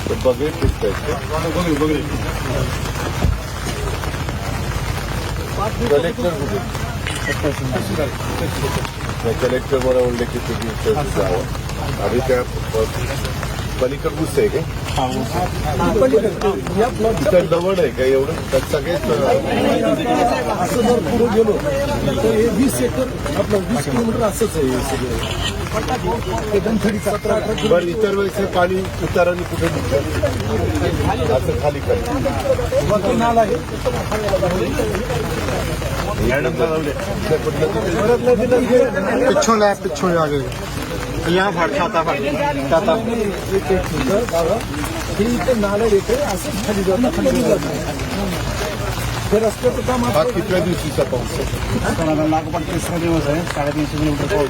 बघेल collector collector मला म्हणले की तुम्ही जावं आम्ही त्या पलीकड ऊस आहे का इथं दवड आहे का एवढं त्यात सगळेच असं जर पुढे गेलो तर हे 20 एकर आपलं 20 किलोमीटर असंच आहे हे सगळं धनखडी 17-18 बरं इतर वेळेस हे पाणी उताराने कुठे निघतं असं खाली काय नाला आहे पिछों आगे यहाँ फाटा हे इथे नाला येते असं खाली जातं हे रस्त्याचं काम हा कितव्या दिवशीचा पाऊस आहे लागोपाठ 3 दिवस आहे 350 किलोमीटर पाऊस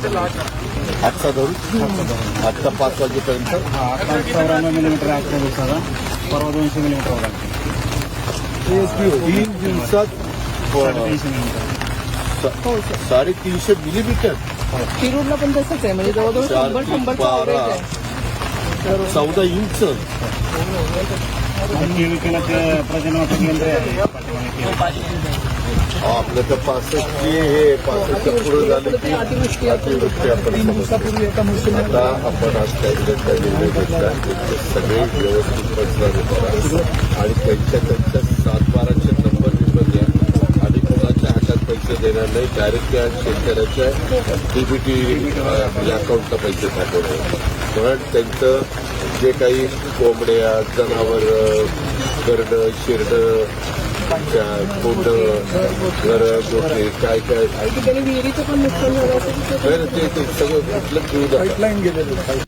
आजचा धरून आजचा 5 वाजेपर्यंत हा 94 मिलीमीटर आहे आजच्या दिवसाचा परवा 200 मिलीमीटर होता 3 दिवसात 350 मिलीमीटर 350 मिलीमीटर शिरूरला पण तसंच आहे म्हणजे जवळजवळ 14 इंच केविकेला ते प्रजनवाचं केंद्र आहे आपलं तर 65 हे 65 पुढे झालं की अतिवृष्टी आपण 3 दिवसापूर्वी एका मुस्लिम आता आपण आज कॅबिनेटचा निर्णय घेतला सगळे व्यवस्थित बसणार आणि त्यांच्या 7-12चे नंबर द्या आणि कोणाच्या हातात पैसे देणार नाही डायरेक्ट त्या शेतकऱ्याच्या डीबीटी आपल्या अकाउंटला पैसे टाकवणार पण त्यांचं जे काही कोंबड्या जनावर करडं शिरडं कोंड घरं गोटे काय ठिकाणी विहिरीचं पण नुकसान झालं असेल ते सगळं कुठलं घेऊ पाईपलाईन गेलेलं